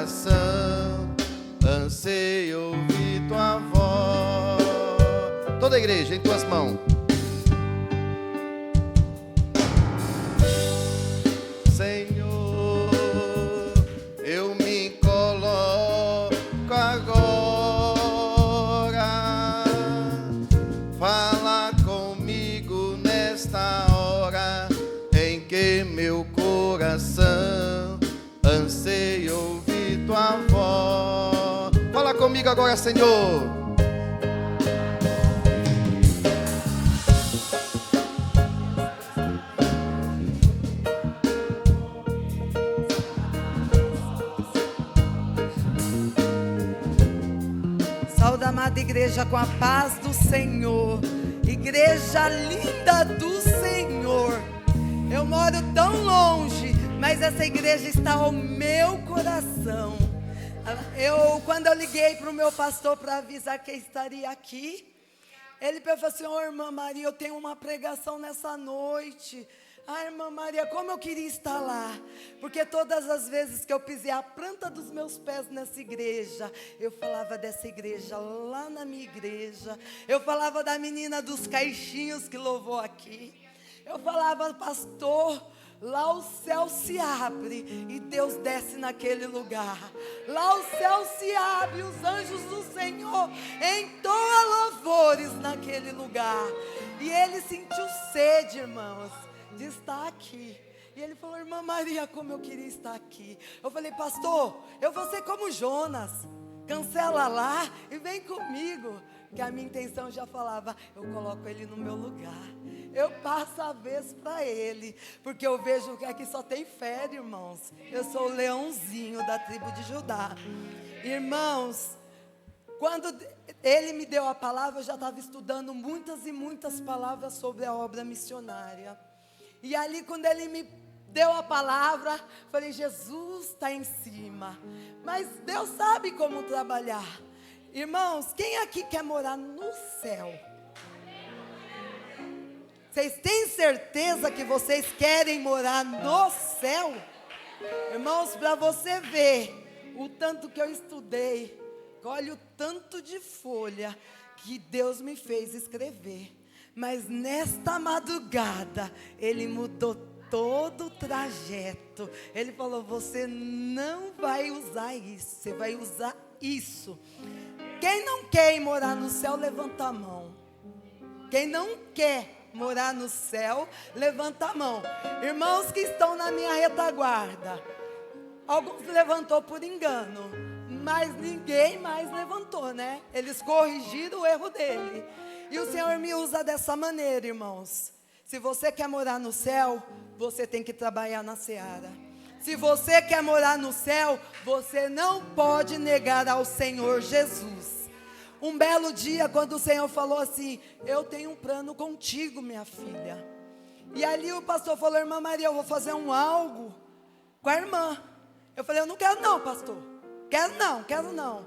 coração anseia ouvir tua voz. Toda a igreja, em tuas mãos. Senhor, eu me coloco agora. Fala comigo nesta hora em que meu coração anseia ouvir tua voz. Fala comigo agora, Senhor. Saúde, amada igreja, com a paz do Senhor. Igreja linda do Senhor. Eu moro tão longe, mas essa igreja está ao meu coração. Quando eu liguei para o meu pastor para avisar que estaria aqui, ele falou assim: "Ô, irmã Maria, eu tenho uma pregação nessa noite." Ah, irmã Maria, como eu queria estar lá, porque todas as vezes que eu pisei a planta dos meus pés nessa igreja, eu falava dessa igreja lá na minha igreja, eu falava da menina dos caixinhos que louvou aqui, eu falava, pastor, lá o céu se abre e Deus desce naquele lugar. Lá o céu se abre e os anjos do Senhor entoam louvores naquele lugar. E ele sentiu sede, irmãos, de estar aqui. E ele falou: "Irmã Maria, como eu queria estar aqui." Eu falei: "Pastor, eu vou ser como Jonas, cancela lá e vem comigo." Que a minha intenção já falava: eu coloco ele no meu lugar, eu passo a vez para ele, porque eu vejo que aqui só tem fé, irmãos. Eu sou o leãozinho da tribo de Judá. Irmãos, quando ele me deu a palavra, eu já estava estudando muitas e muitas palavras sobre a obra missionária. E ali, quando ele me deu a palavra, falei: Jesus está em cima, mas Deus sabe como trabalhar. Irmãos, quem aqui quer morar no céu? Vocês têm certeza que vocês querem morar no céu? Irmãos, para você ver o tanto que eu estudei, olha o tanto de folha que Deus me fez escrever. Mas nesta madrugada, Ele mudou todo o trajeto. Ele falou: você não vai usar isso, você vai usar isso. Quem não quer ir morar no céu, levanta a mão. Quem não quer morar no céu, levanta a mão. Irmãos que estão na minha retaguarda, alguns levantou por engano, mas ninguém mais levantou, né? Eles corrigiram o erro dele. E o Senhor me usa dessa maneira, irmãos. Se você quer morar no céu, você tem que trabalhar na seara. Se você quer morar no céu, você não pode negar ao Senhor Jesus. Um belo dia, quando o Senhor falou assim: eu tenho um plano contigo, minha filha. E ali o pastor falou: irmã Maria, eu vou fazer algo com a irmã. Eu falei: eu não quero não, pastor. Quero não.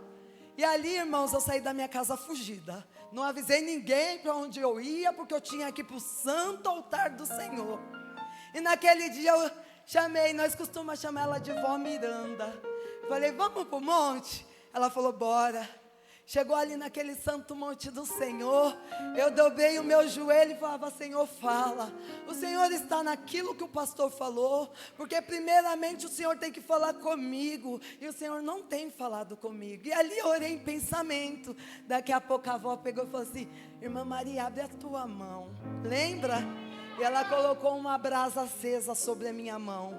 E ali, irmãos, eu saí da minha casa fugida. Não avisei ninguém para onde eu ia, porque eu tinha que ir para o santo altar do Senhor. E naquele dia eu chamei, nós costumamos chamar ela de vó Miranda. Falei: vamos para o monte? Ela falou: bora. Chegou ali naquele santo monte do Senhor, eu dobrei o meu joelho e falava: Senhor, fala. O Senhor está naquilo que o pastor falou, porque primeiramente o Senhor tem que falar comigo, e o Senhor não tem falado comigo. E ali eu orei em pensamento. Daqui a pouco a avó pegou e falou assim: irmã Maria, abre a tua mão. Lembra? E ela colocou uma brasa acesa sobre a minha mão.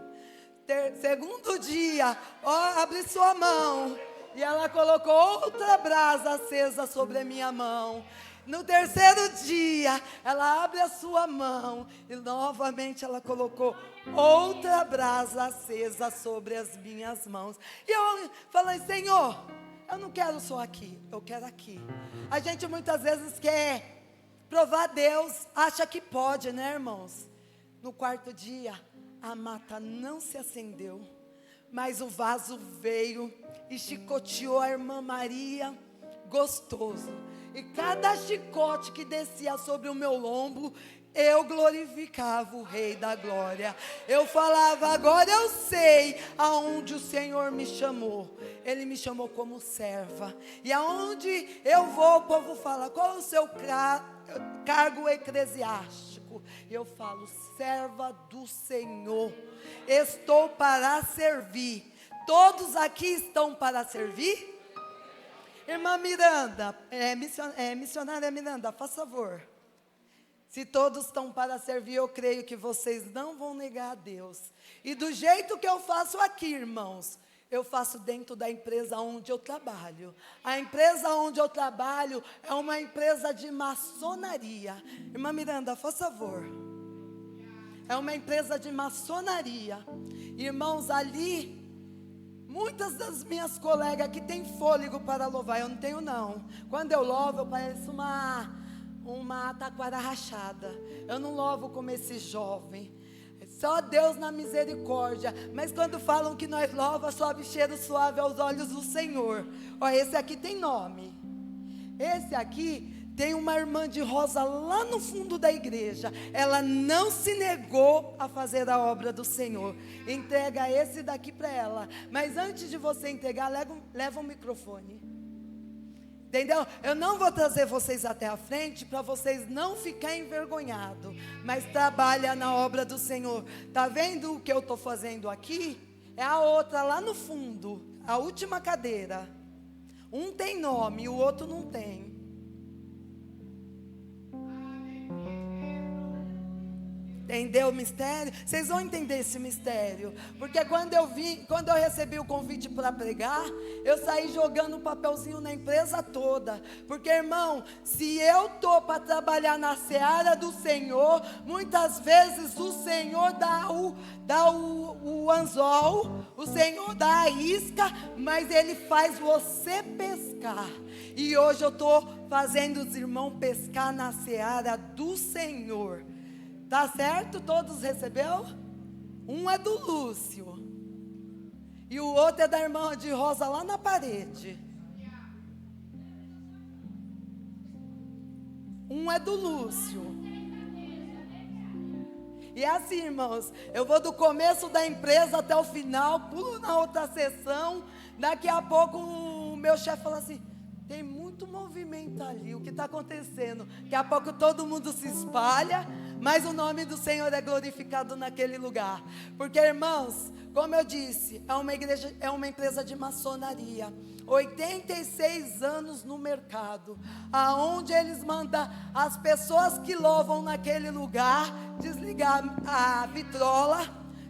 Segundo dia: ó, abre sua mão. E ela colocou outra brasa acesa sobre a minha mão. No terceiro dia, ela abre a sua mão. E novamente ela colocou outra brasa acesa sobre as minhas mãos. E eu falei: Senhor, eu não quero só aqui, eu quero aqui. A gente muitas vezes quer provar Deus, acha que pode, né, irmãos? No quarto dia, a mata não se acendeu, mas o vaso veio e chicoteou a irmã Maria, gostoso. E cada chicote que descia sobre o meu lombo, eu glorificava o Rei da Glória. Eu falava, agora eu sei aonde o Senhor me chamou. Ele me chamou como serva. E aonde eu vou, o povo fala, qual é o seu cargo eclesiástico? E eu falo, serva do Senhor. Estou para servir. Todos aqui estão para servir? Irmã Miranda, missionária Miranda, faz favor. Se todos estão para servir, eu creio que vocês não vão negar a Deus. E do jeito que eu faço aqui, irmãos, eu faço dentro da empresa onde eu trabalho. A empresa onde eu trabalho é uma empresa de maçonaria. Irmã Miranda, faz favor. É uma empresa de maçonaria. Irmãos, ali, muitas das minhas colegas que têm fôlego para louvar, eu não tenho não. Quando eu louvo, eu pareço uma taquara rachada. Eu não louvo como esse jovem. Só Deus na misericórdia. Mas quando falam que nós louva, sobe cheiro suave aos olhos do Senhor. Ó, esse aqui tem nome. Esse aqui tem uma irmã de rosa lá no fundo da igreja. Ela não se negou a fazer a obra do Senhor. Entrega esse daqui para ela. Mas antes de você entregar, leva um microfone. Entendeu? Eu não vou trazer vocês até a frente para vocês não ficarem envergonhados. Mas trabalha na obra do Senhor. Está vendo o que eu estou fazendo aqui? É a outra lá no fundo. A última cadeira. Um tem nome e o outro não tem. Entendeu o mistério? Vocês vão entender esse mistério. Porque quando eu recebi o convite para pregar, eu saí jogando um papelzinho na empresa toda. Porque, irmão, se eu estou para trabalhar na seara do Senhor, muitas vezes o Senhor dá o anzol, o Senhor dá a isca, mas Ele faz você pescar. E hoje eu estou fazendo os irmãos pescar na seara do Senhor. Tá certo? Todos recebeu? Um é do Lúcio. E o outro é da irmã de rosa lá na parede. Um é do Lúcio. E é assim, irmãos, eu vou do começo da empresa até o final, pulo na outra sessão. Daqui a pouco o meu chefe fala assim, tem muito movimento ali, o que está acontecendo? Daqui a pouco todo mundo se espalha, mas o nome do Senhor é glorificado naquele lugar. Porque, irmãos, como eu disse, é uma empresa de maçonaria. 86 anos no mercado, aonde eles mandam as pessoas que louvam naquele lugar desligar a vitrola,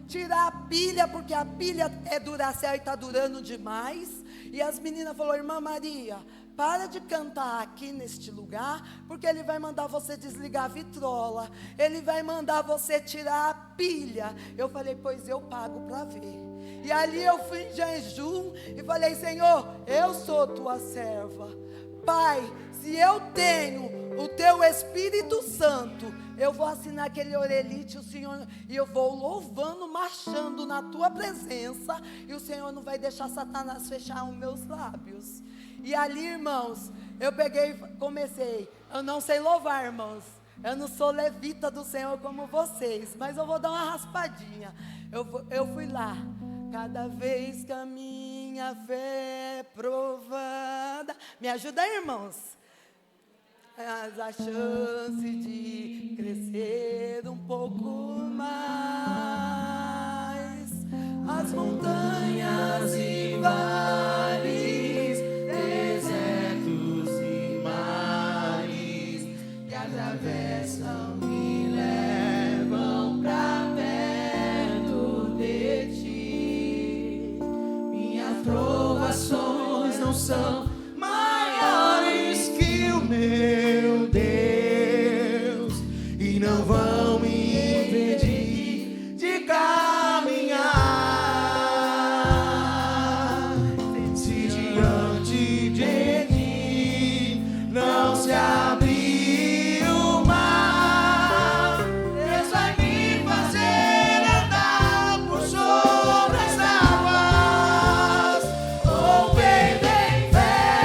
tirar a pilha, porque a pilha é Duracell e está durando demais. E as meninas falaram, irmã Maria, para de cantar aqui neste lugar, porque ele vai mandar você desligar a vitrola, ele vai mandar você tirar a pilha. Eu falei, pois eu pago para ver. E ali eu fui em jejum e falei, Senhor, eu sou tua serva. Pai, se eu tenho o teu Espírito Santo, eu vou assinar aquele orelite, o Senhor, e eu vou louvando, marchando na tua presença, e o Senhor não vai deixar Satanás fechar os meus lábios. E ali, irmãos, eu comecei, eu não sei louvar, irmãos, eu não sou levita do Senhor como vocês, mas eu vou dar uma raspadinha. Eu fui lá, cada vez que a minha fé é provada, me ajuda aí, irmãos, mas a chance de crescer um pouco mais, as montanhas e vales, desertos e mares que atravessam me levam pra perto de ti. Minhas provações não são maiores que o meu Deus e não vão me impedir de caminhar. Se diante de mim não se abrir o mar, Deus vai me fazer andar por sobre as águas. Oh, vem, vem, vem.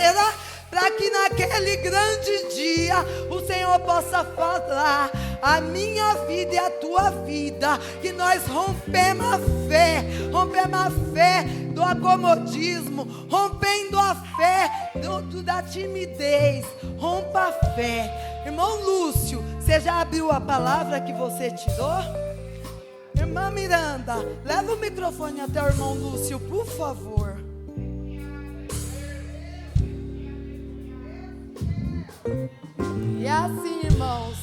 maneira para que naquele grande dia o Senhor possa falar a minha vida e a tua vida, que nós rompemos a fé do acomodismo, rompendo a fé da timidez, rompa a fé. Irmão Lúcio, você já abriu a palavra que você tirou? Irmã Miranda, leva o microfone até o irmão Lúcio, por favor. E é assim, irmãos,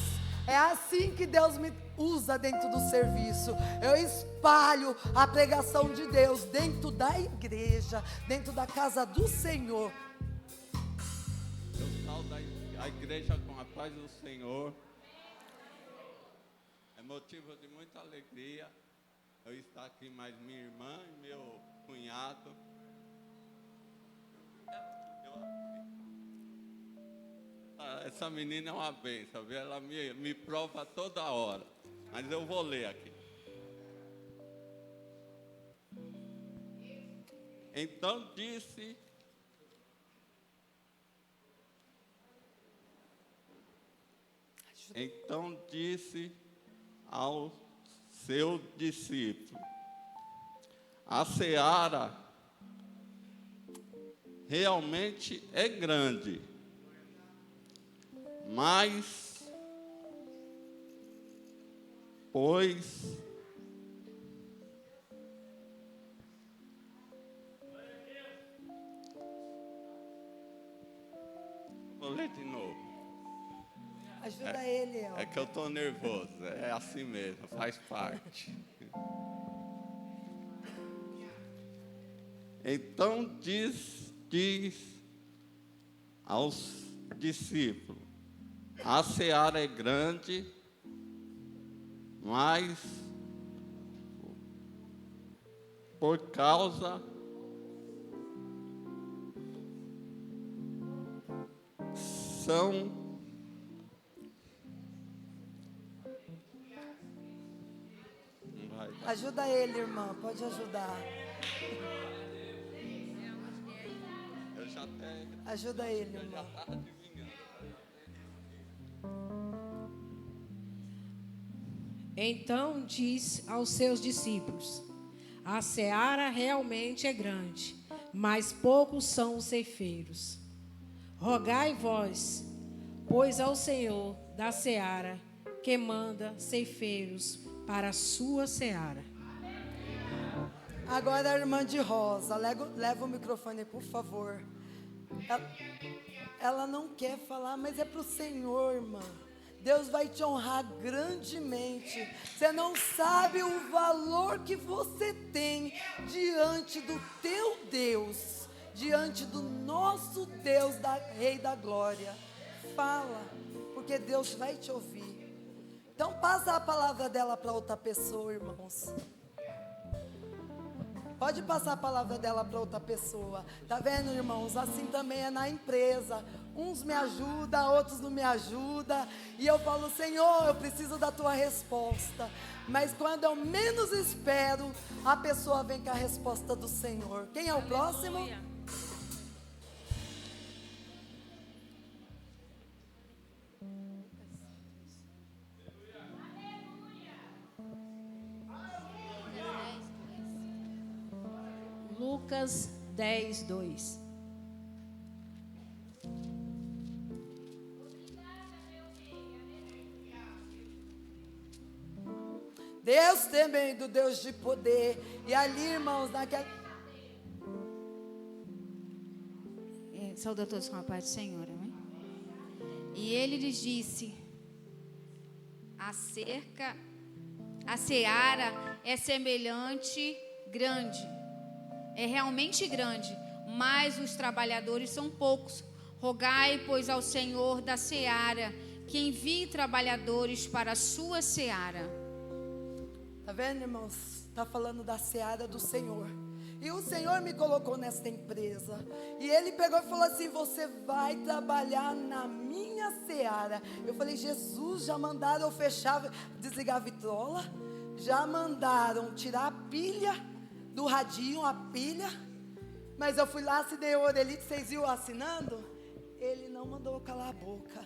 é assim que Deus me usa dentro do serviço. Eu espalho a pregação de Deus dentro da igreja, dentro da casa do Senhor. Eu saldo a igreja com a paz do Senhor. É motivo de muita alegria eu estar aqui, mais minha irmã e meu cunhado. Essa menina é uma bênção, viu? Ela me prova toda hora. Mas eu vou ler aqui. Então disse ao seu discípulo: a seara realmente é grande, mas vou ler de novo. Ajuda ele, ó. É que eu estou nervoso, é assim mesmo, faz parte. Então diz aos discípulos: a seara é grande, mas por causa são Ajuda ele, irmã, pode ajudar. Eu já até Ajuda ele, irmã. estava adivinhando. Então diz aos seus discípulos: a seara realmente é grande, mas poucos são os ceifeiros. Rogai vós, pois, ao Senhor da seara, que manda ceifeiros para a sua seara. Agora a irmã de rosa, leva o microfone, por favor. Ela não quer falar, mas é para o Senhor, irmã. Deus vai te honrar grandemente. Você não sabe o valor que você tem diante do teu Deus, diante do nosso Deus, Rei da Glória. Fala, porque Deus vai te ouvir. Então passa a palavra dela para outra pessoa, irmãos. Pode passar a palavra dela para outra pessoa. Tá vendo, irmãos? Assim também é na empresa. Uns me ajudam, outros não me ajudam. E eu falo: Senhor, eu preciso da tua resposta. Mas quando eu menos espero, a pessoa vem com a resposta do Senhor. Quem é o próximo? Lucas 10, 2. Deus temendo, Deus de poder. E ali, irmãos, naquela... Saúde a todos com a paz do Senhor, amém? E ele lhes disse: a seara é semelhante grande, é realmente grande, mas os trabalhadores são poucos. Rogai, pois, ao Senhor da seara que envie trabalhadores para a sua seara. Tá vendo, irmãos? Está falando da seara do Senhor. E o Senhor me colocou nesta empresa. E Ele pegou e falou assim: você vai trabalhar na minha seara. Eu falei: Jesus, já mandaram eu fechar, desligar a vitrola? Já mandaram tirar a pilha do radinho, a pilha? Mas eu fui lá, assinei o Orelite, vocês viram assinando? Ele não mandou eu calar a boca.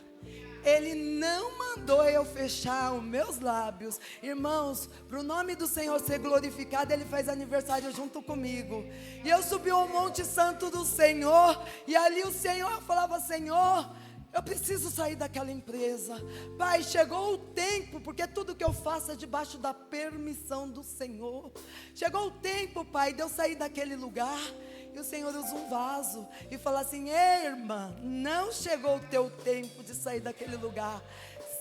Ele não mandou eu fechar os meus lábios. Irmãos, para o nome do Senhor ser glorificado, Ele faz aniversário junto comigo. E eu subi ao Monte Santo do Senhor, e ali o Senhor falava: Senhor, eu preciso sair daquela empresa. Pai, chegou o tempo, porque tudo que eu faço é debaixo da permissão do Senhor. Chegou o tempo, Pai, de eu sair daquele lugar. E o Senhor usa um vaso e fala assim: ei, irmã, não chegou o teu tempo de sair daquele lugar.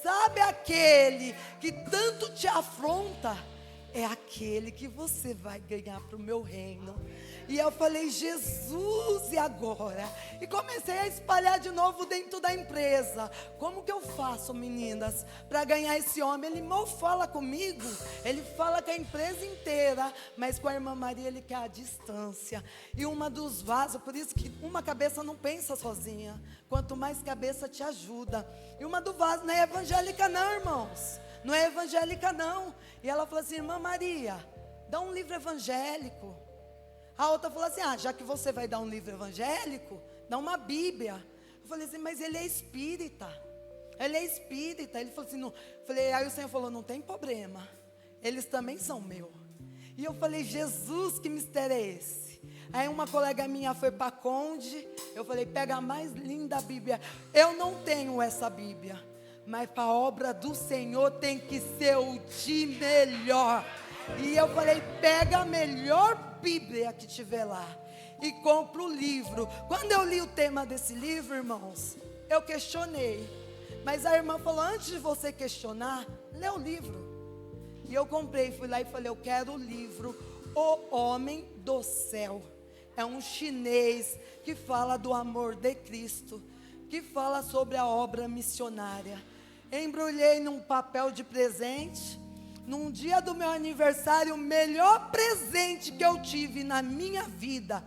Sabe aquele que tanto te afronta? É aquele que você vai ganhar para o meu reino. E eu falei: Jesus, e agora? E comecei a espalhar de novo dentro da empresa. Como que eu faço, meninas, para ganhar esse homem? Ele mal fala comigo, ele fala com a empresa inteira, mas com a irmã Maria ele quer a distância. E uma dos vasos, por isso que uma cabeça não pensa sozinha, quanto mais cabeça te ajuda. E uma do vaso não é evangélica não, irmãos, não é evangélica não. E ela falou assim: irmã Maria, dá um livro evangélico. A outra falou assim: já que você vai dar um livro evangélico, dá uma Bíblia. Eu falei assim: mas ele é espírita. Ele é espírita. Ele falou assim: não. Aí o Senhor falou: não tem problema, eles também são meu. E eu falei: Jesus, que mistério é esse? Aí uma colega minha foi para Conde. Eu falei: pega a mais linda Bíblia. Eu não tenho essa Bíblia, mas para a obra do Senhor tem que ser o de melhor. E eu falei: pega a melhor Bíblia que tiver lá e compra o livro. Quando eu li o tema desse livro, irmãos, eu questionei, mas a irmã falou: antes de você questionar, lê o livro. E eu comprei, fui lá e falei: eu quero o livro O Homem do Céu. É um chinês que fala do amor de Cristo, que fala sobre a obra missionária. Embrulhei num papel de presente. Num dia do meu aniversário, o melhor presente que eu tive na minha vida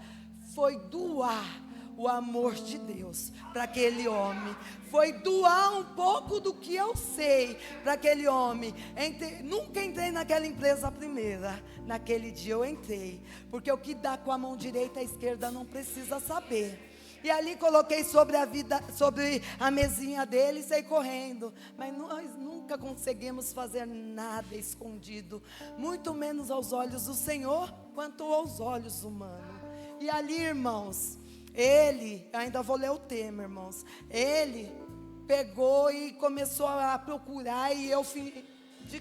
foi doar o amor de Deus para aquele homem. Foi doar um pouco do que eu sei para aquele homem. Nunca entrei naquela empresa primeira. Naquele dia eu entrei, porque o que dá com a mão direita, a esquerda não precisa saber. E ali coloquei sobre a mesinha dele e saí correndo. Mas nós nunca conseguimos fazer nada escondido, muito menos aos olhos do Senhor, quanto aos olhos humanos. E ali, irmãos, ainda vou ler o tema, irmãos. Ele pegou e começou a procurar, e eu fingi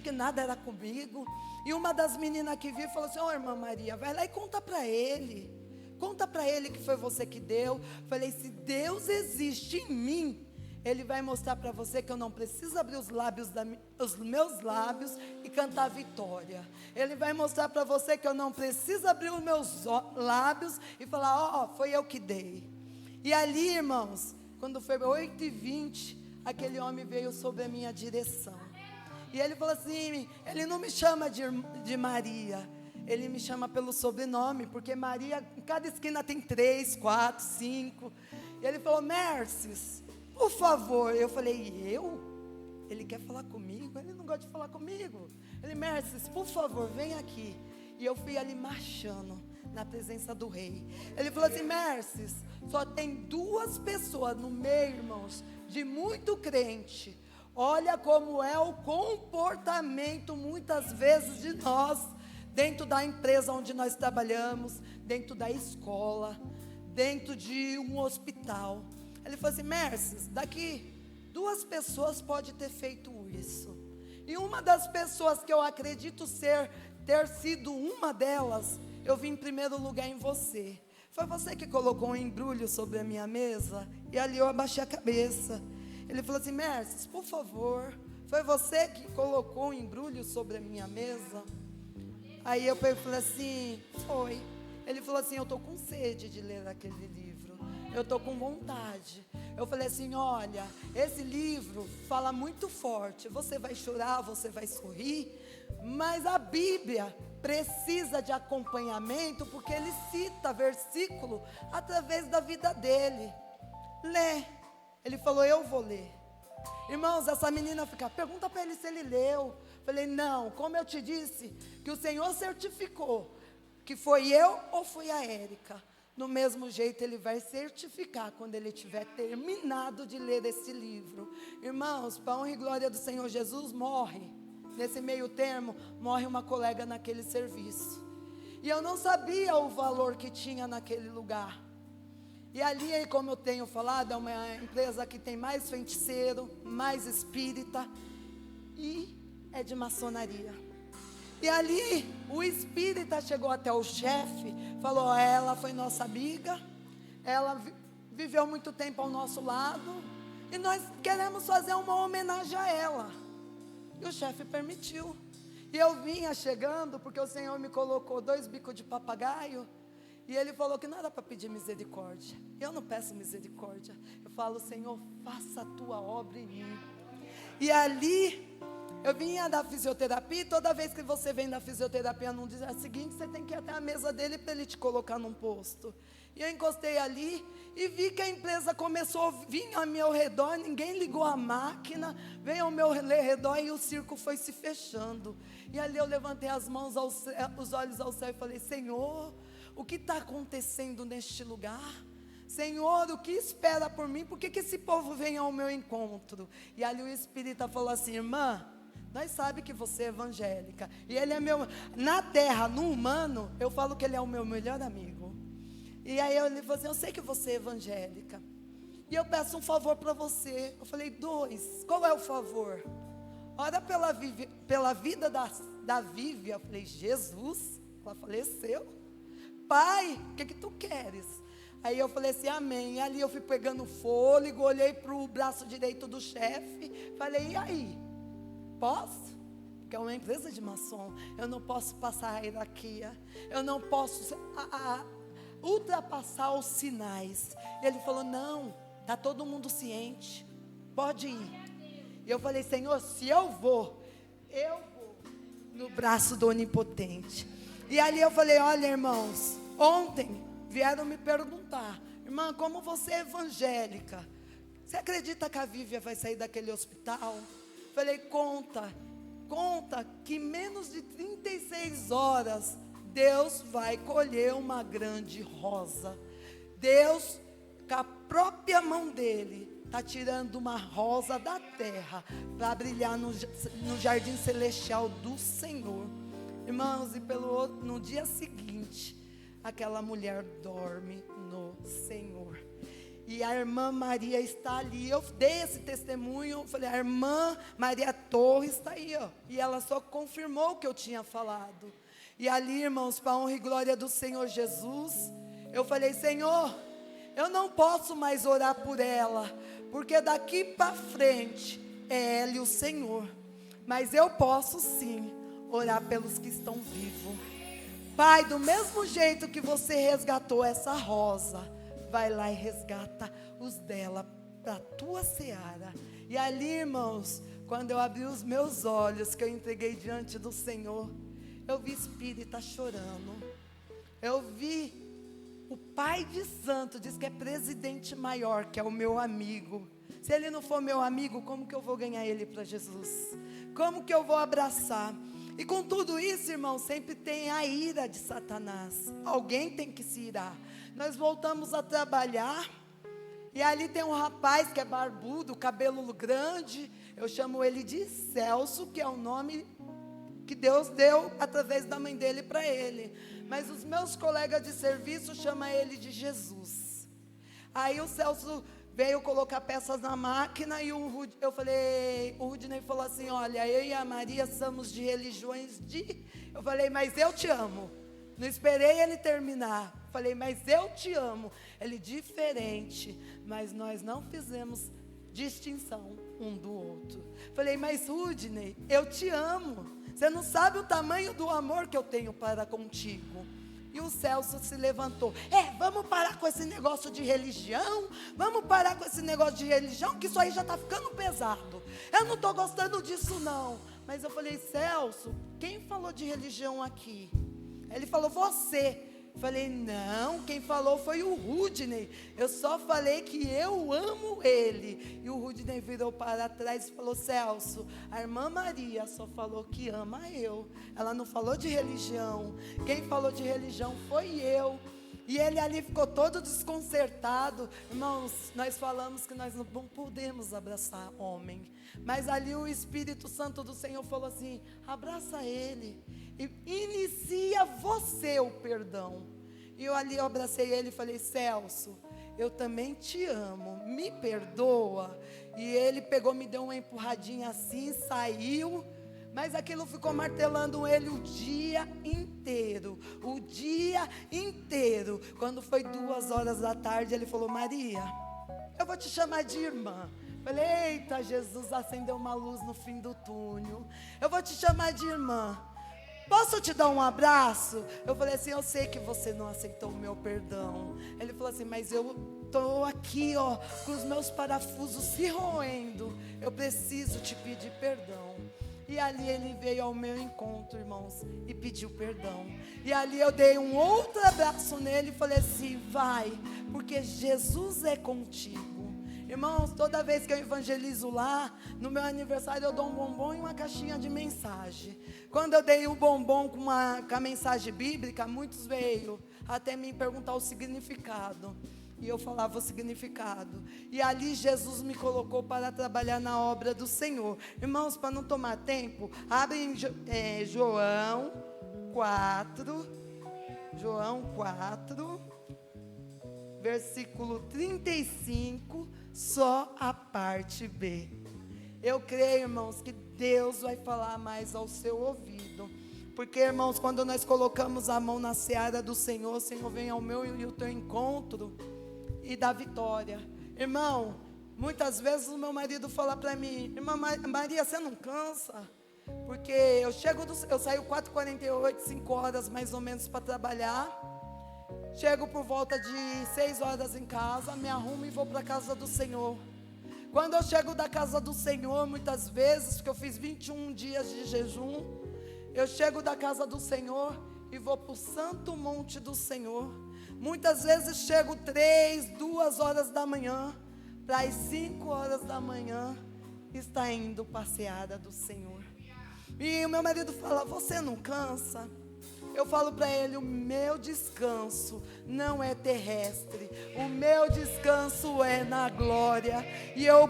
que nada era comigo. E uma das meninas que viu falou assim: irmã Maria, vai lá e conta para ele. Conta para ele que foi você que deu. Falei: se Deus existe em mim, Ele vai mostrar para você que eu não preciso abrir os meus lábios e cantar vitória. Ele vai mostrar para você que eu não preciso abrir os meus lábios e falar: foi eu que dei. E ali, irmãos, quando foi 8h20, aquele homem veio sob a minha direção. E ele falou assim: ele não me chama de Maria, ele me chama pelo sobrenome, porque Maria, em cada esquina tem 3, 4, 5. E ele falou: Merces, por favor. Eu falei: eu? Ele quer falar comigo? Ele não gosta de falar comigo. Ele: Merces, por favor, vem aqui. E eu fui ali marchando na presença do rei. Ele falou assim: Merces, só tem 2 pessoas no meio, irmãos, de muito crente. Olha como é o comportamento muitas vezes de nós, dentro da empresa onde nós trabalhamos, dentro da escola, dentro de um hospital. Ele falou assim: Merces, daqui 2 pessoas podem ter feito isso. E uma das pessoas que eu acredito ter sido uma delas, eu vi em primeiro lugar em você. Foi você que colocou um embrulho sobre a minha mesa, e ali eu abaixei a cabeça. Ele falou assim: Merces, por favor, foi você que colocou um embrulho sobre a minha mesa? Aí eu falei assim: foi. Ele falou assim: eu estou com sede de ler aquele livro, eu estou com vontade. Eu falei assim: olha, esse livro fala muito forte, você vai chorar, você vai sorrir, mas a Bíblia precisa de acompanhamento, porque ele cita versículo através da vida dele. Lê. Ele falou: eu vou ler. Irmãos, essa menina pergunta para ele se ele leu. Falei: não, como eu te disse, que o Senhor certificou que foi eu ou foi a Érica. no mesmo jeito ele vai certificar quando ele tiver terminado de ler esse livro. Irmãos, para a honra e glória do Senhor Jesus, morre. Nesse meio termo, morre uma colega naquele serviço. E eu não sabia o valor que tinha naquele lugar. E ali, como eu tenho falado, é uma empresa que tem mais feiticeiro, mais espírita e é de maçonaria. E ali, o espírita chegou até o chefe, falou, ela foi nossa amiga, ela viveu muito tempo ao nosso lado, e nós queremos fazer uma homenagem a ela. E o chefe permitiu. E eu vinha chegando, porque o Senhor me colocou 2 bicos de papagaio, e Ele falou que não era para pedir misericórdia. Eu não peço misericórdia, eu falo, Senhor, faça a tua obra em mim. E ali, eu vinha da fisioterapia, e toda vez que você vem da fisioterapia no dia seguinte, você tem que ir até a mesa dele para ele te colocar num posto. E eu encostei ali e vi que a empresa começou a vir ao meu redor, ninguém ligou a máquina, veio ao meu redor e o circo foi se fechando. E ali eu levantei as mãos, os olhos ao céu e falei, Senhor, o que está acontecendo neste lugar? Senhor, o que espera por mim? Por que esse povo vem ao meu encontro? E ali o espírita falou assim, irmã, nós sabemos que você é evangélica. E ele é meu, na terra, no humano, eu falo que ele é o meu melhor amigo. E aí ele falou assim, eu sei que você é evangélica. E eu peço um favor para você. Eu falei, 2, qual é o favor? Ora pela vida da Vívia. Eu falei, Jesus, ela faleceu. Pai, o que tu queres? Aí eu falei assim, amém. E ali eu fui pegando fôlego, olhei para o braço direito do chefe. Falei, e aí? Posso? Porque é uma empresa de maçom. Eu não posso passar a hierarquia. Eu não posso ultrapassar os sinais. E ele falou, não, está todo mundo ciente. Pode ir. E eu falei, Senhor, se eu vou no braço do Onipotente. E ali eu falei, olha irmãos, ontem vieram me perguntar, irmã, como você é evangélica, você acredita que a Vívia vai sair daquele hospital? Falei, conta que em menos de 36 horas, Deus vai colher uma grande rosa. Deus, com a própria mão dele, está tirando uma rosa da terra, para brilhar no jardim celestial do Senhor. Irmãos, e no dia seguinte, aquela mulher dorme no Senhor. E a irmã Maria está ali. Eu dei esse testemunho. Falei, a irmã Maria Torres está aí, ó. E ela só confirmou o que eu tinha falado. E ali, irmãos, para a honra e glória do Senhor Jesus, eu falei, Senhor, eu não posso mais orar por ela, porque daqui para frente é ela e o Senhor. Mas eu posso sim orar pelos que estão vivos. Pai, do mesmo jeito que você resgatou essa rosa, vai lá e resgata os dela para a tua seara. E ali, irmãos, quando eu abri os meus olhos, que eu entreguei diante do Senhor, eu vi espírita chorando. Eu vi o pai de santo, diz que é presidente maior, que é o meu amigo. Se ele não for meu amigo, como que eu vou ganhar ele para Jesus? Como que eu vou abraçar? E com tudo isso, irmão, sempre tem a ira de Satanás. Alguém tem que se irar. Nós voltamos a trabalhar, e ali tem um rapaz que é barbudo, cabelo grande. Eu chamo ele de Celso, que é o nome que Deus deu através da mãe dele para ele. Mas os meus colegas de serviço chamam ele de Jesus. Aí o Celso veio colocar peças na máquina, e eu falei, o Rudinei falou assim, olha, eu e a Maria somos de religiões eu falei, mas eu te amo. Não esperei ele terminar. Falei, mas eu te amo. Ele, diferente, mas nós não fizemos distinção um do outro. Falei, mas Rudinei, eu te amo. Você não sabe o tamanho do amor que eu tenho para contigo. E o Celso se levantou. Vamos parar com esse negócio de religião. Vamos parar com esse negócio de religião, que isso aí já está ficando pesado. Eu não estou gostando disso não. Mas eu falei, Celso, quem falou de religião aqui? Ele falou, você. Falei, não, quem falou foi o Rudinei. Eu só falei que eu amo ele. E o Rudinei virou para trás e falou, Celso, a irmã Maria só falou que ama eu. Ela não falou de religião. Quem falou de religião foi eu. E ele ali ficou todo desconcertado. Irmãos, nós falamos que nós não podemos abraçar homem. Mas ali o Espírito Santo do Senhor falou assim: abraça ele e inicia você o perdão. E eu abracei ele e falei: Celso, eu também te amo, me perdoa. E ele pegou, me deu uma empurradinha assim, saiu. Mas aquilo ficou martelando ele o dia inteiro. O dia inteiro. Quando foi 2 horas da tarde, ele falou: Maria, eu vou te chamar de irmã. Falei: eita, Jesus acendeu uma luz no fim do túnel. Eu vou te chamar de irmã. Posso te dar um abraço? Eu falei assim: eu sei que você não aceitou o meu perdão. Ele falou assim: mas eu estou aqui, ó, com os meus parafusos se roendo. Eu preciso te pedir perdão. E ali ele veio ao meu encontro, irmãos, e pediu perdão. E ali eu dei um outro abraço nele e falei assim: vai, porque Jesus é contigo. Irmãos, toda vez que eu evangelizo lá, no meu aniversário eu dou um bombom e uma caixinha de mensagem. Quando eu dei o bombom com a mensagem bíblica, muitos veio até me perguntar o significado. E eu falava o significado. E ali Jesus me colocou para trabalhar na obra do Senhor. Irmãos, para não tomar tempo, abrem João 4, versículo 35, só a parte B. Eu creio, irmãos, que Deus vai falar mais ao seu ouvido. Porque, irmãos, quando nós colocamos a mão na seara do Senhor, o Senhor vem ao meu e ao teu encontro e dá vitória. Irmão, muitas vezes o meu marido fala para mim: irmã Maria, você não cansa? Porque eu saio 4h48, 5 horas mais ou menos para trabalhar. Chego por volta de 6 horas em casa, me arrumo e vou para a casa do Senhor. Quando eu chego da casa do Senhor, muitas vezes, porque eu fiz 21 dias de jejum, eu chego da casa do Senhor e vou para o santo monte do Senhor. Muitas vezes chego 2 horas da manhã, para as 5 horas da manhã, está indo para a seara do Senhor. E o meu marido fala: você não cansa? Eu falo para ele: o meu descanso não é terrestre, o meu descanso é na glória. E eu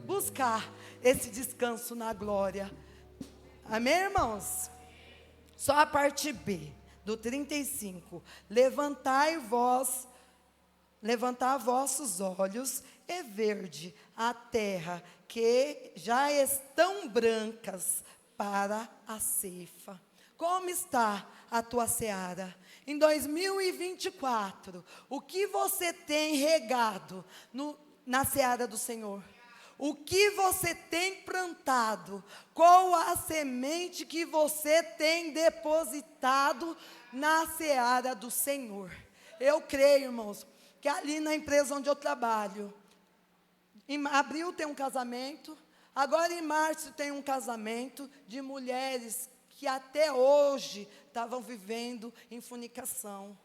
buscar esse descanso na glória. Amém, irmãos? Só a parte B, do 35. Levantai vossos olhos e vede a terra, que já estão brancas para a ceifa. Como está a tua seara? Em 2024, o que você tem regado na seara do Senhor? O que você tem plantado? Qual a semente que você tem depositado na seara do Senhor? Eu creio, irmãos, que ali na empresa onde eu trabalho, em abril tem um casamento, agora em março tem um casamento de mulheres que até hoje estavam vivendo em fornicação.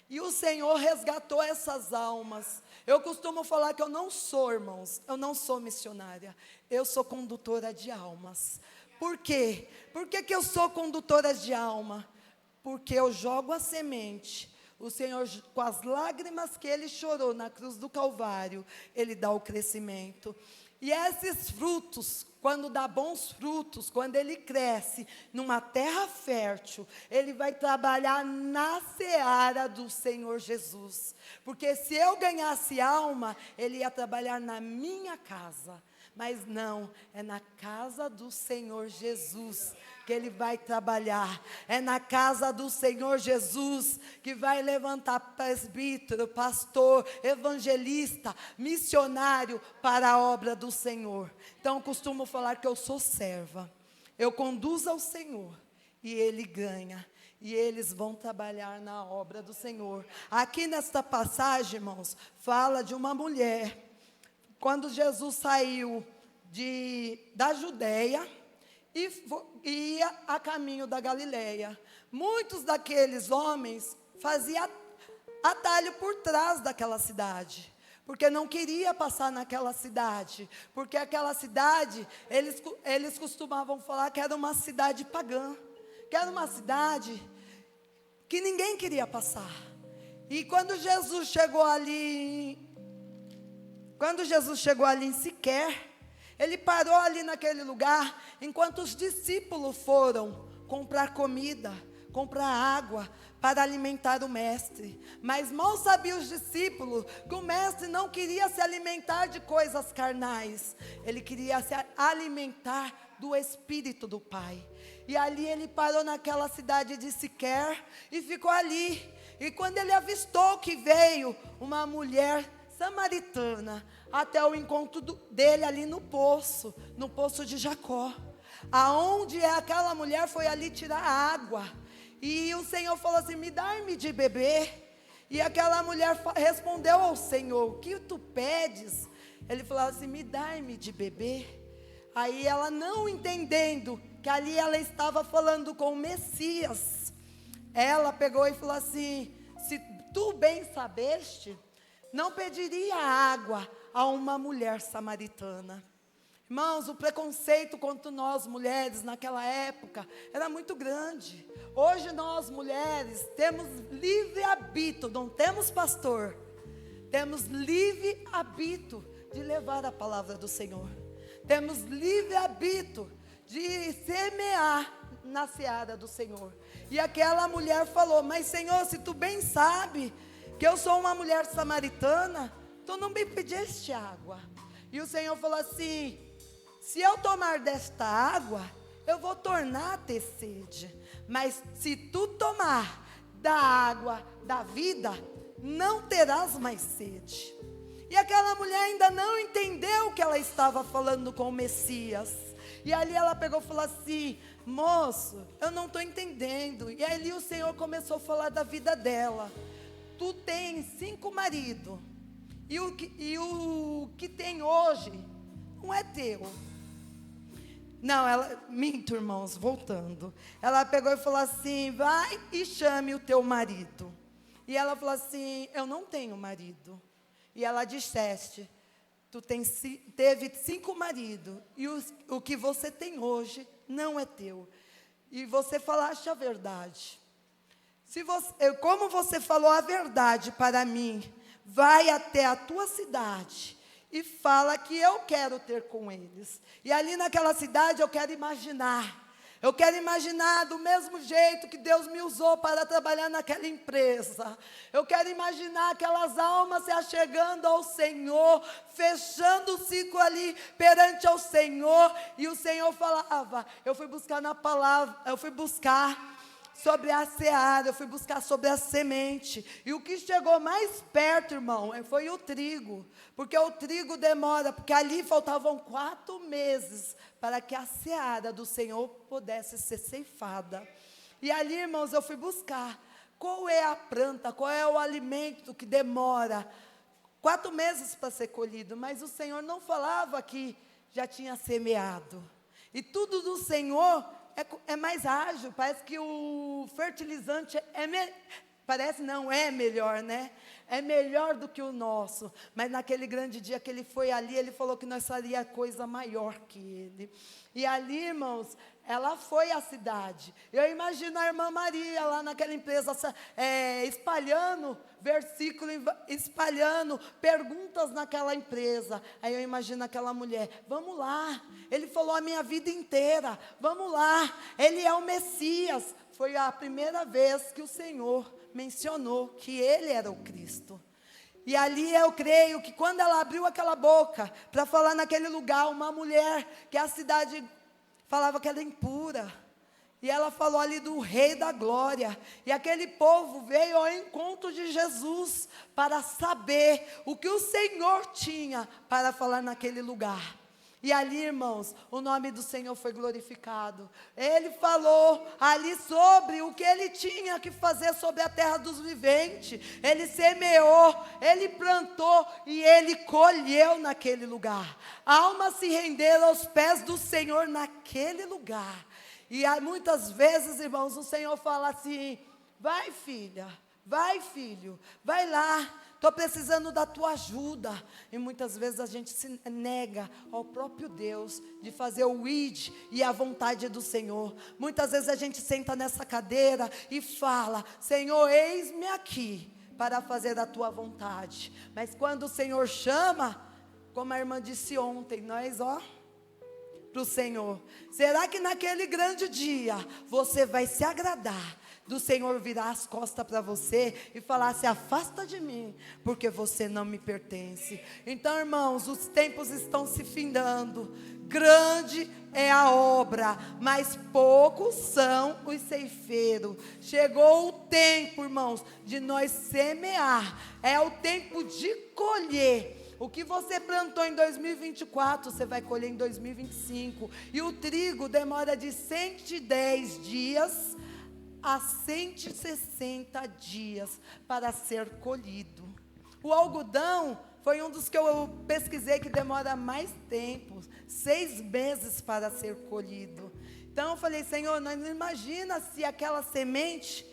E o Senhor resgatou essas almas. Eu costumo falar que eu não sou, irmãos, eu não sou missionária, eu sou condutora de almas. Por quê? Por que eu sou condutora de alma? Porque eu jogo a semente. O Senhor, com as lágrimas que Ele chorou na cruz do Calvário, Ele dá o crescimento. E esses frutos, quando dá bons frutos, quando ele cresce numa terra fértil, ele vai trabalhar na seara do Senhor Jesus. Porque se eu ganhasse alma, ele ia trabalhar na minha casa. Mas não, é na casa do Senhor Jesus que ele vai trabalhar. É na casa do Senhor Jesus que vai levantar presbítero, pastor, evangelista, missionário para a obra do Senhor. Então eu costumo falar que eu sou serva. Eu conduzo ao Senhor e ele ganha. E eles vão trabalhar na obra do Senhor. Aqui nesta passagem, irmãos, fala de uma mulher. Quando Jesus saiu da Judeia e ia a caminho da Galileia, muitos daqueles homens faziam atalho por trás daquela cidade, porque não queria passar naquela cidade, porque aquela cidade, eles costumavam falar que era uma cidade pagã, que era uma cidade que ninguém queria passar. E quando Jesus chegou ali em Siquer, ele parou ali naquele lugar, enquanto os discípulos foram comprar comida, comprar água, para alimentar o mestre. Mas mal sabiam os discípulos que o mestre não queria se alimentar de coisas carnais. Ele queria se alimentar do Espírito do Pai. E ali ele parou naquela cidade de Siquer e ficou ali. E quando ele avistou que veio uma mulher samaritana até o encontro dele ali no poço de Jacó, aonde aquela mulher foi ali tirar água. E o Senhor falou assim: me dá-me de beber. E aquela mulher respondeu ao Senhor: o que tu pedes? Ele falou assim: me dá-me de beber. Aí ela, não entendendo que ali ela estava falando com o Messias, ela pegou e falou assim: se tu bem sabeste, não pediria água a uma mulher samaritana. Irmãos, o preconceito contra nós mulheres naquela época era muito grande. Hoje nós mulheres temos livre arbítrio, não temos pastor. Temos livre arbítrio de levar a palavra do Senhor. Temos livre arbítrio de semear na seara do Senhor. E aquela mulher falou: mas Senhor, se tu bem sabe que eu sou uma mulher samaritana, tu não me pediste água. E o Senhor falou assim: se eu tomar desta água, eu vou tornar a ter sede. Mas se tu tomar da água da vida, não terás mais sede. E aquela mulher ainda não entendeu que ela estava falando com o Messias. E ali ela pegou e falou assim: moço, eu não estou entendendo. E ali o Senhor começou a falar da vida dela. Tu tens 5 maridos. E o que tem hoje não é teu. Não, minto, irmãos, voltando. Ela pegou e falou assim: vai e chame o teu marido. E ela falou assim: eu não tenho marido. E ela disseste: tu teve 5 maridos, e o que você tem hoje não é teu. E você falaste a verdade. Como você falou a verdade para mim, vai até a tua cidade e fala que eu quero ter com eles. E ali naquela cidade eu quero imaginar do mesmo jeito que Deus me usou para trabalhar naquela empresa. Eu quero imaginar aquelas almas se achegando ao Senhor, fechando o ciclo ali perante ao Senhor. E o Senhor falava, eu fui buscar na palavra, eu fui buscar sobre a seara, eu fui buscar sobre a semente. E o que chegou mais perto, irmão, foi o trigo. Porque o trigo demora, porque ali faltavam 4 meses para que a seara do Senhor pudesse ser ceifada. E ali, irmãos, eu fui buscar qual é a planta, qual é o alimento que demora 4 meses para ser colhido. Mas o Senhor não falava que já tinha semeado. E tudo do Senhor é mais ágil. Parece que o fertilizante é melhor, né? É melhor do que o nosso. Mas naquele grande dia que ele foi ali, ele falou que nós faria coisa maior que ele. E ali, irmãos, ela foi à cidade. Eu imagino a irmã Maria lá naquela empresa, espalhando versículo, espalhando perguntas naquela empresa. Aí eu imagino aquela mulher: vamos lá, ele falou a minha vida inteira, vamos lá, ele é o Messias. Foi a primeira vez que o Senhor mencionou que ele era o Cristo. E ali eu creio que quando ela abriu aquela boca para falar naquele lugar, uma mulher que a cidade falava que era impura, e ela falou ali do Rei da Glória, e aquele povo veio ao encontro de Jesus para saber o que o Senhor tinha para falar naquele lugar. E ali, irmãos, o nome do Senhor foi glorificado. Ele falou ali sobre o que ele tinha que fazer sobre a terra dos viventes. Ele semeou, ele plantou e ele colheu naquele lugar. Almas se renderam aos pés do Senhor naquele lugar. E muitas vezes, irmãos, o Senhor fala assim: vai, filha, vai, filho, vai lá. Estou precisando da tua ajuda. E muitas vezes a gente se nega ao próprio Deus de fazer o id e a vontade do Senhor. Muitas vezes a gente senta nessa cadeira e fala: Senhor, eis-me aqui, para fazer a tua vontade. Mas quando o Senhor chama, como a irmã disse ontem, nós, para o Senhor. Será que naquele grande dia você vai se agradar do Senhor virar as costas para você e falar: se afasta de mim, porque você não me pertence? Então, irmãos, os tempos estão se findando. Grande é a obra, mas poucos são os ceifeiros. Chegou o tempo, irmãos, de nós semear. É o tempo de colher. O que você plantou em 2024, você vai colher em 2025. E o trigo demora de 110 dias a 160 dias para ser colhido. O algodão foi um dos que eu pesquisei que demora mais tempo, 6 meses para ser colhido. Então eu falei: Senhor, nós não imagina se aquela semente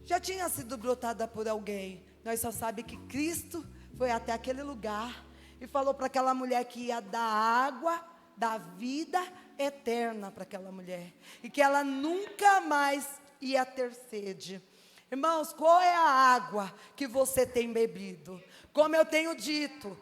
já tinha sido brotada por alguém. Nós só sabemos que Cristo foi até aquele lugar e falou para aquela mulher que ia dar água da vida eterna para aquela mulher, e que ela nunca mais ia ter sede. Irmãos, qual é a água que você tem bebido? Como eu tenho dito,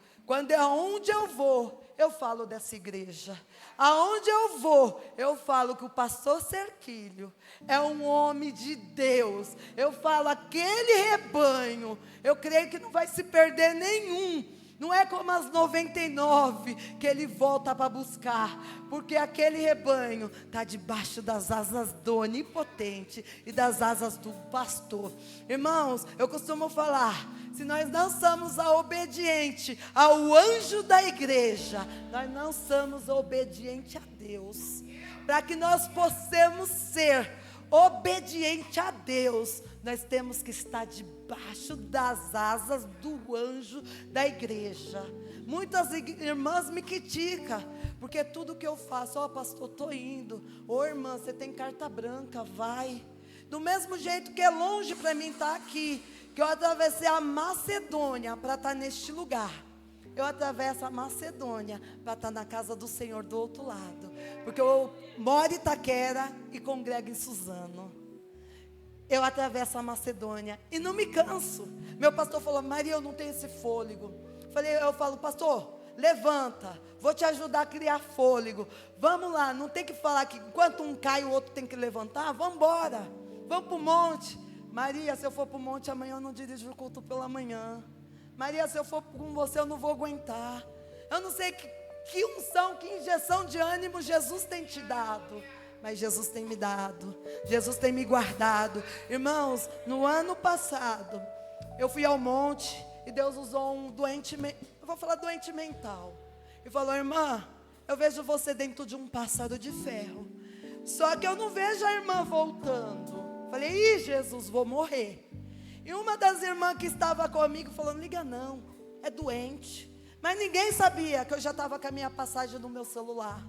aonde eu vou, eu falo dessa igreja. Aonde eu vou, eu falo que o pastor Serquílio é um homem de Deus. Eu falo, aquele rebanho, eu creio que não vai se perder nenhum. Não é como as 99 que ele volta para buscar, porque aquele rebanho está debaixo das asas do Onipotente e das asas do pastor. Irmãos, eu costumo falar, se nós não somos obedientes ao anjo da igreja, nós não somos obedientes a Deus. Para que nós possamos ser obedientes a Deus, nós temos que estar debaixo das asas do anjo da igreja. Muitas irmãs me criticam, porque tudo que eu faço: pastor, estou indo. Irmã, você tem carta branca, vai. Do mesmo jeito que é longe para mim estar aqui, que eu atravessei a Macedônia para estar neste lugar. Eu atravesso a Macedônia para estar na casa do Senhor do outro lado, porque eu moro em Itaquera e congrego em Suzano. Eu atravesso a Macedônia e não me canso. Meu pastor falou: Maria, eu não tenho esse fôlego. Eu falo: pastor, levanta, vou te ajudar a criar fôlego. Vamos lá, não tem que falar que enquanto um cai o outro tem que levantar. Vamos embora, vamos para o monte. Maria, se eu for para o monte amanhã eu não dirijo o culto pela manhã. Maria, se eu for com você eu não vou aguentar. Eu não sei que unção, que injeção de ânimo Jesus tem te dado, mas Jesus tem me dado, Jesus tem me guardado. Irmãos, no ano passado, eu fui ao monte e Deus usou um doente, eu vou falar doente mental, e falou: irmã, eu vejo você dentro de um pássaro de ferro, só que eu não vejo a irmã voltando. Falei: Jesus, vou morrer. E uma das irmãs que estava comigo falou: não liga não, é doente. Mas ninguém sabia que eu já estava com a minha passagem no meu celular.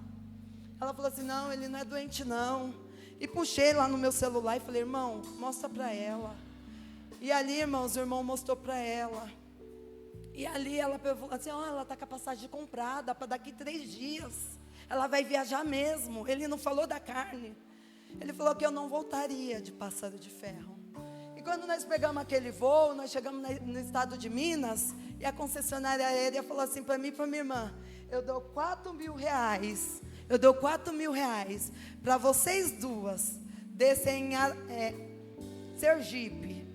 Ela falou assim: não, ele não é doente não. E puxei lá no meu celular e falei: irmão, mostra para ela. E ali, irmãos, o irmão mostrou para ela. E ali ela falou assim: ela está com a passagem comprada para daqui 3 dias. Ela vai viajar mesmo. Ele não falou da carne. Ele falou que eu não voltaria de pássaro de ferro. E quando nós pegamos aquele voo, nós chegamos no estado de Minas, e a concessionária aérea falou assim para mim e para minha irmã: eu dou 4 mil reais, para vocês duas descerem em Sergipe.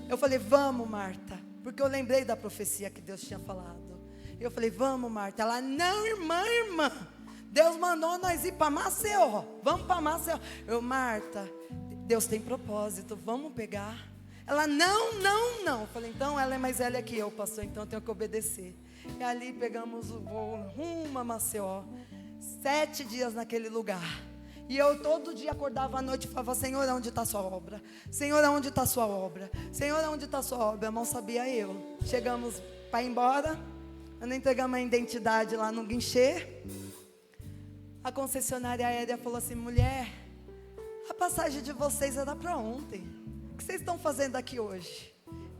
Eu falei: vamos, Marta, porque eu lembrei da profecia que Deus tinha falado. Eu falei: vamos, Marta. Ela: não, irmã, Deus mandou nós ir para Maceió, vamos para Maceió. Eu: Marta, Deus tem propósito, vamos pegar. Ela: não. Eu falei: então ela é mais velha que eu, pastor, então eu tenho que obedecer. E ali pegamos o voo rumo a Maceió. 7 dias naquele lugar. E eu todo dia acordava à noite e falava: Senhor, onde está a sua obra? Senhor, onde está a sua obra? Senhor, onde está a sua obra? Mal sabia eu. Chegamos para ir embora, quando entregamos a identidade lá no guichê, a concessionária aérea falou assim: mulher, a passagem de vocês era para ontem. O que vocês estão fazendo aqui hoje?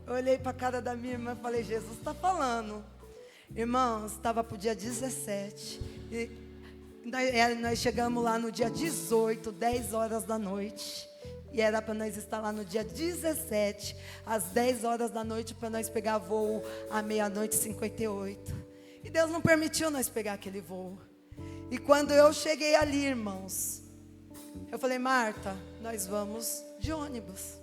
Eu olhei para a cara da minha irmã e falei: Jesus está falando. Irmãos, estava para o dia 17. E nós chegamos lá no dia 18, 10 horas da noite. E era para nós estar lá no dia 17, às 10 horas da noite, para nós pegar voo à meia-noite 58. E Deus não permitiu nós pegar aquele voo. E quando eu cheguei ali, irmãos, eu falei, Marta, nós vamos de ônibus.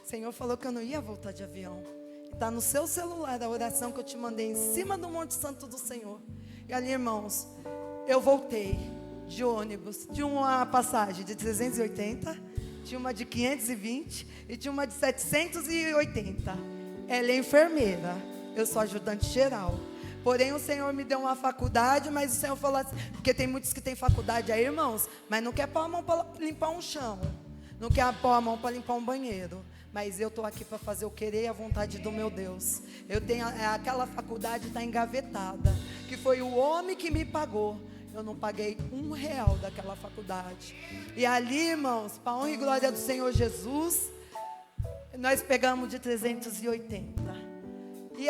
O Senhor falou que eu não ia voltar de avião. Está no seu celular a oração que eu te mandei em cima do Monte Santo do Senhor. E ali, irmãos, eu voltei de ônibus. Tinha uma passagem de 380, tinha uma de 520 e tinha uma de 780. Ela é enfermeira, eu sou ajudante geral. Porém, o Senhor me deu uma faculdade, mas o Senhor falou assim, porque tem muitos que têm faculdade aí, irmãos, mas não quer pôr a mão para limpar um chão, não quer pôr a mão para limpar um banheiro. Mas eu estou aqui para fazer o querer e a vontade do meu Deus. Eu tenho aquela faculdade está engavetada, que foi o homem que me pagou. Eu não paguei R$1 daquela faculdade. E ali, irmãos, para a honra e glória do Senhor Jesus, nós pegamos de 380. E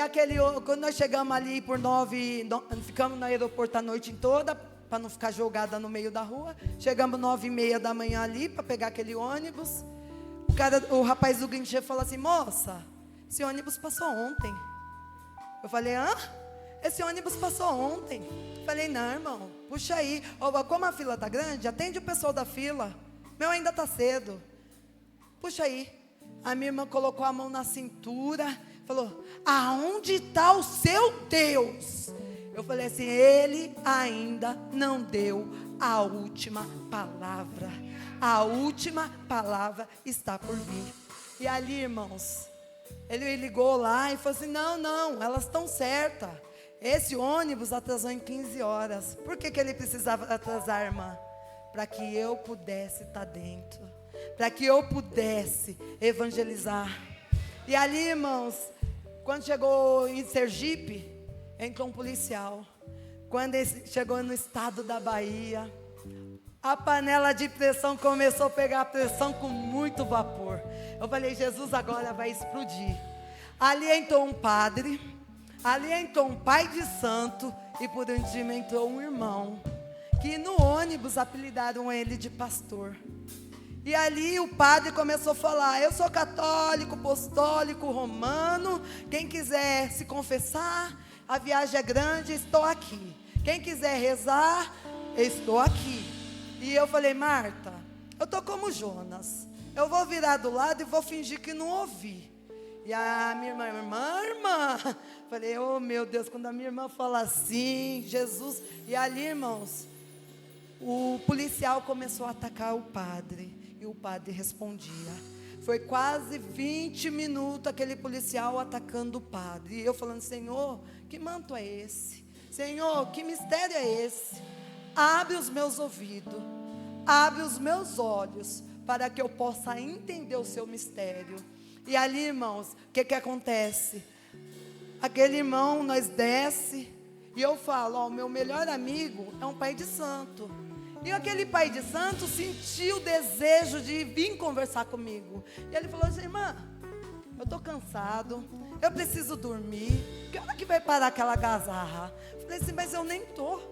quando nós chegamos ali por 9, ficamos no aeroporto a noite toda, para não ficar jogada no meio da rua. Chegamos 9h30 da manhã ali, para pegar aquele ônibus. O rapaz do guinchê falou assim, moça, esse ônibus passou ontem. Eu falei, hã? Esse ônibus passou ontem. Eu falei, não, irmão, puxa aí. Como a fila está grande, atende o pessoal da fila. Meu ainda está cedo. Puxa aí. A minha irmã colocou a mão na cintura, falou, aonde está o seu Deus? Eu falei assim, ele ainda não deu a última palavra. A última palavra está por vir. E ali, irmãos, ele ligou lá e falou assim, não, elas estão certas. Esse ônibus atrasou em 15 horas. Por que ele precisava atrasar, irmã? Para que eu pudesse estar dentro. Para que eu pudesse evangelizar. E ali, irmãos, quando chegou em Sergipe, entrou um policial. Quando ele chegou no estado da Bahia, a panela de pressão começou a pegar a pressão com muito vapor. Eu falei, Jesus agora vai explodir. Ali entrou um padre, ali entrou um pai de santo e por último entrou um irmão, que no ônibus apelidaram ele de pastor. E ali o padre começou a falar, eu sou católico, apostólico, romano, quem quiser se confessar, a viagem é grande, estou aqui. Quem quiser rezar, estou aqui. E eu falei, Marta, eu estou como Jonas, eu vou virar do lado e vou fingir que não ouvi. E a minha irmã, falei, oh meu Deus, quando a minha irmã fala assim, Jesus, e ali, irmãos, o policial começou a atacar o padre, e o padre respondia. Foi quase 20 minutos aquele policial atacando o padre, e eu falando, Senhor, que manto é esse? Senhor, que mistério é esse? Abre os meus ouvidos, abre os meus olhos, para que eu possa entender o seu mistério. E ali, irmãos, o que acontece? Aquele irmão, nós desce, e eu falo, ó, o meu melhor amigo é um pai de santo. E aquele pai de santo sentiu o desejo de vir conversar comigo. E ele falou assim, irmã, eu estou cansado, eu preciso dormir, que hora que vai parar aquela gazarra? Eu falei assim, mas eu nem estou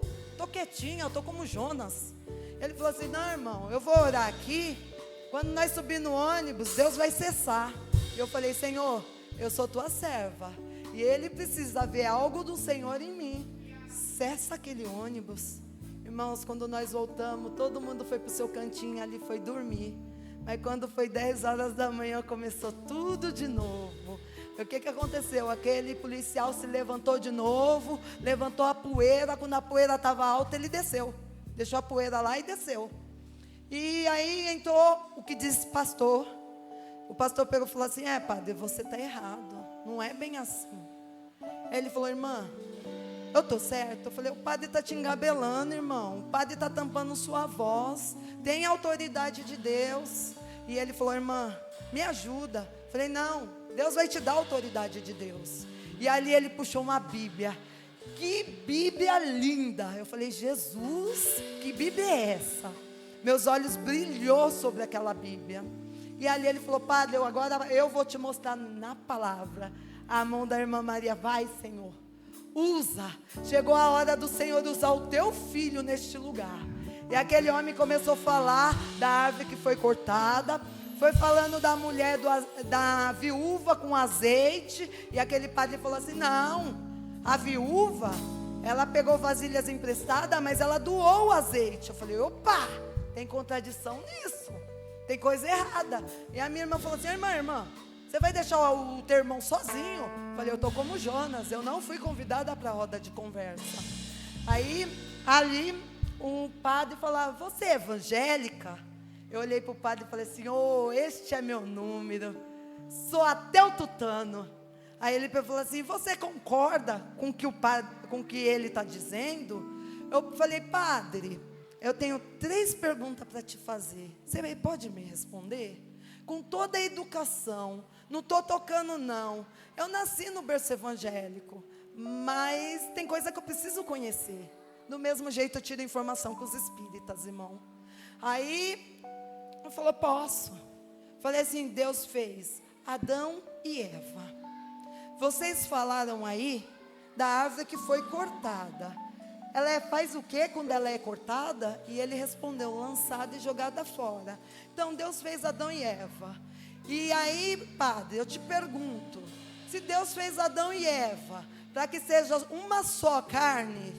quietinha, eu estou como Jonas. Ele falou assim, não, irmão, eu vou orar aqui, quando nós subir no ônibus, Deus vai cessar. E eu falei, Senhor, eu sou tua serva, e ele precisa ver algo do Senhor em mim. Cessa aquele ônibus. Irmãos, quando nós voltamos, todo mundo foi para o seu cantinho ali, foi dormir. Mas quando foi 10 horas da manhã, começou tudo de novo. O que aconteceu? Aquele policial se levantou de novo, levantou a poeira. Quando a poeira estava alta, ele desceu. Deixou a poeira lá e desceu. E aí entrou o que disse pastor. O pastor pegou e falou assim, padre, você está errado. Não é bem assim. Ele falou, irmã, eu estou certo? Eu falei, o padre está te engabelando, irmão. O padre está tampando sua voz. Tem autoridade de Deus. E ele falou, irmã, me ajuda. Eu falei, não, Deus vai te dar a autoridade de Deus. E ali ele puxou uma Bíblia. Que Bíblia linda. Eu falei, Jesus, que Bíblia é essa? Meus olhos brilhou sobre aquela Bíblia. E ali ele falou, padre, agora eu vou te mostrar na palavra. A mão da irmã Maria, vai, Senhor. Usa. Chegou a hora do Senhor usar o teu filho neste lugar. E aquele homem começou a falar da árvore que foi cortada, Foi falando da mulher, da viúva com azeite. E aquele padre falou assim: não, a viúva, ela pegou vasilhas emprestadas, mas ela doou o azeite. Eu falei: opa, tem contradição nisso, tem coisa errada. E a minha irmã falou assim: irmã, você vai deixar o teu irmão sozinho? Eu falei: eu estou como Jonas, eu não fui convidada para a roda de conversa. Aí, ali, um padre falou: você é evangélica? Eu olhei para o padre e falei assim: este é meu número, sou até o tutano. Aí ele falou assim: você concorda com o que ele está dizendo? Eu falei: padre, eu tenho 3 perguntas para te fazer, você pode me responder? Com toda a educação, não estou tocando não, eu nasci no berço evangélico, mas tem coisa que eu preciso conhecer. Do mesmo jeito eu tiro informação com os espíritas, irmão. Aí ele falou: posso. Falei assim: Deus fez Adão e Eva. Vocês falaram aí da árvore que foi cortada. Ela faz o que quando ela é cortada? E ele respondeu: lançada e jogada fora. Então Deus fez Adão e Eva. E aí, padre, eu te pergunto: se Deus fez Adão e Eva para que seja uma só carne,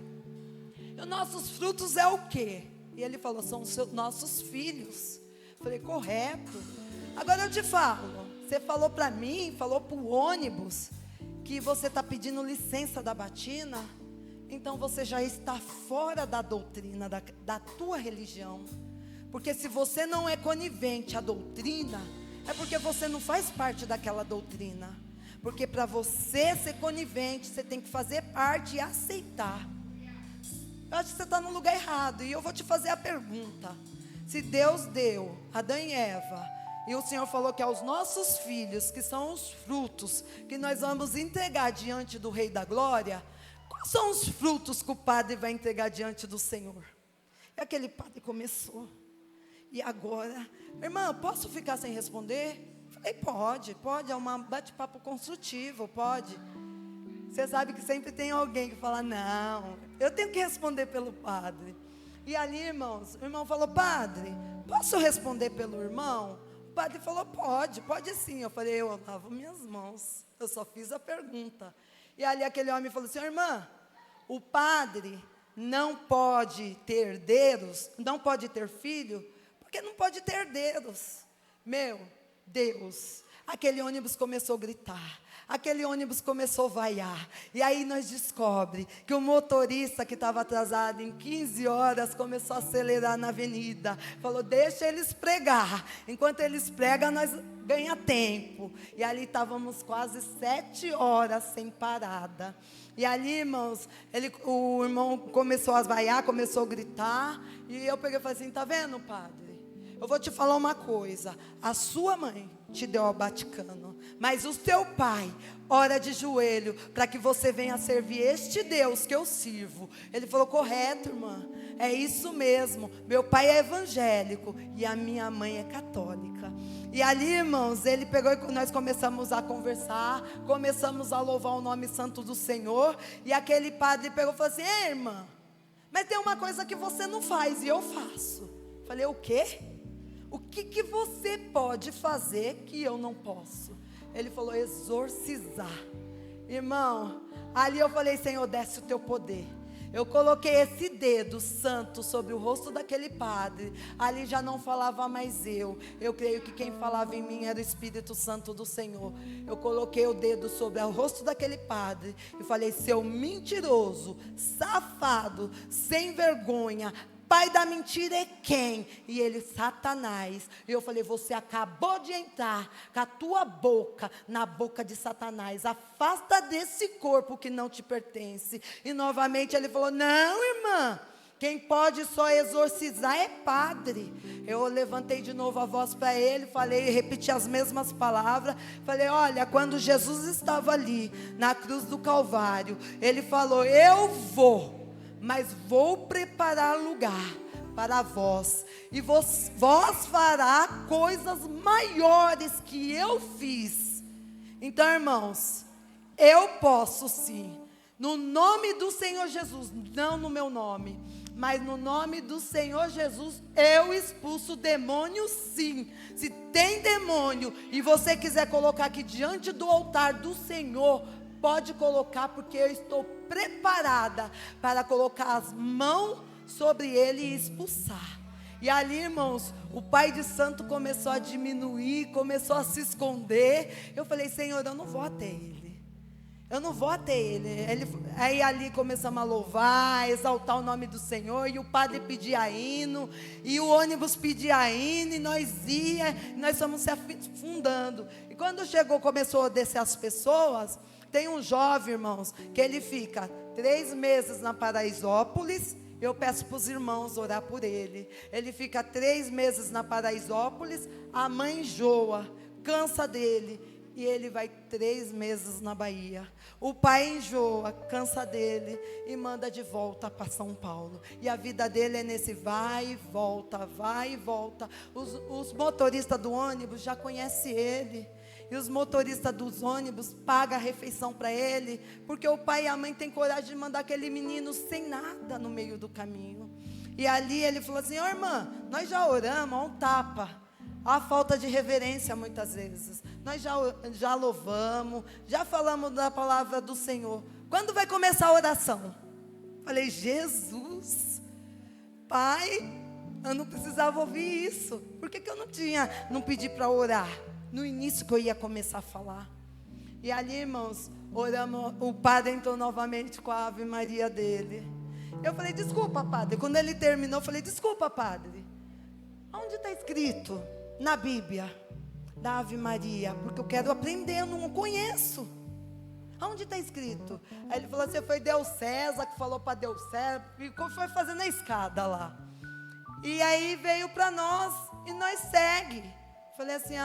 e os nossos frutos é o quê? E ele falou: são os nossos filhos. Falei: correto. Agora eu te falo, você falou para mim, falou para o ônibus, que você está pedindo licença da batina, então você já está fora da doutrina da tua religião. Porque se você não é conivente à doutrina, é porque você não faz parte daquela doutrina. Porque para você ser conivente, você tem que fazer parte e aceitar. Eu acho que você está no lugar errado. E eu vou te fazer a pergunta: se Deus deu Adão e Eva, e o Senhor falou que aos nossos filhos, que são os frutos que nós vamos entregar diante do Rei da Glória, quais são os frutos que o padre vai entregar diante do Senhor? E aquele padre começou: e agora, irmã, posso ficar sem responder? Falei: pode, é um bate-papo construtivo, pode. Você sabe que sempre tem alguém que fala: não, eu tenho que responder pelo padre. E ali, irmãos, o irmão falou: padre, posso responder pelo irmão? O padre falou: pode sim. Eu falei: eu lavo minhas mãos, eu só fiz a pergunta. E ali aquele homem falou assim: irmã, o padre não pode ter herdeiros, não pode ter filho, porque não pode ter herdeiros. Meu Deus, aquele ônibus começou a gritar, aquele ônibus começou a vaiar. E aí nós descobre que o motorista que estava atrasado em 15 horas começou a acelerar na avenida. Falou: deixa eles pregar, enquanto eles pregam nós ganha tempo. E ali estávamos quase 7 horas sem parada. E ali, irmãos, o irmão começou a vaiar, começou a gritar. E eu peguei e falei assim: tá vendo, padre? Eu vou te falar uma coisa: a sua mãe te deu ao Vaticano, mas o seu pai ora de joelho para que você venha servir este Deus que eu sirvo. Ele falou: correto, irmã, é isso mesmo, meu pai é evangélico e a minha mãe é católica. E ali, irmãos, ele pegou e nós começamos a conversar, começamos a louvar o nome santo do Senhor. E aquele padre pegou e falou assim: ei, irmã, mas tem uma coisa que você não faz e eu faço. Falei: o quê? O que você pode fazer que eu não posso? Ele falou: exorcizar. Irmão, ali eu falei: Senhor, desce o teu poder. Eu coloquei esse dedo santo sobre o rosto daquele padre. Ali já não falava mais eu creio que quem falava em mim era o Espírito Santo do Senhor. Eu coloquei o dedo sobre o rosto daquele padre e falei: seu mentiroso, safado, sem vergonha, pai da mentira é quem? E ele: Satanás. E eu falei: você acabou de entrar com a tua boca na boca de Satanás. Afasta desse corpo que não te pertence. E novamente ele falou: não, irmã, quem pode só exorcizar é padre. Eu levantei de novo a voz para ele, falei, repeti as mesmas palavras. Falei: olha, quando Jesus estava ali na cruz do Calvário, ele falou: eu vou, mas vou preparar lugar para vós, e vós fará coisas maiores que eu fiz. Então, irmãos, eu posso sim, no nome do Senhor Jesus, não no meu nome, mas no nome do Senhor Jesus, eu expulso o demônio sim. Se tem demônio e você quiser colocar aqui diante do altar do Senhor, pode colocar, porque eu estou preparada para colocar as mãos sobre ele e expulsar. E ali, irmãos, o pai de santo começou a diminuir, começou a se esconder. Eu falei, Senhor, eu não vou até ele. Eu não vou até ele. Aí ali começamos a louvar, exaltar o nome do Senhor. E o padre pedia hino, e o ônibus pedia hino, e nós nós fomos se afundando. E quando começou a descer as pessoas, tem um jovem, irmãos, que ele fica 3 meses na Paraisópolis. Eu peço para os irmãos orar por ele. Ele fica 3 meses na Paraisópolis, a mãe enjoa, cansa dele, e ele vai 3 meses na Bahia. O pai enjoa, cansa dele e manda de volta para São Paulo. E a vida dele é nesse vai e volta, vai e volta. Os motoristas do ônibus já conhecem ele. E os motoristas dos ônibus pagam a refeição para ele, porque o pai e a mãe têm coragem de mandar aquele menino sem nada no meio do caminho. E ali ele falou assim, irmã, nós já oramos, há um tapa. Há falta de reverência muitas vezes. Nós já louvamos, já falamos da palavra do Senhor. Quando vai começar a oração? Falei, Jesus, Pai, eu não precisava ouvir isso. Por que eu não pedi para orar? No início que eu ia começar a falar. E ali, irmãos, oramos, o padre entrou novamente com a Ave Maria dele. Eu falei, desculpa, padre. Quando ele terminou, eu falei, desculpa, padre. Onde está escrito? Na Bíblia, da Ave Maria, porque eu quero aprender, eu não conheço. Aonde está escrito? Aí ele falou assim, foi Deus César que falou para Deus César, foi fazendo a escada lá. E aí veio para nós, e nós segue. Falei assim,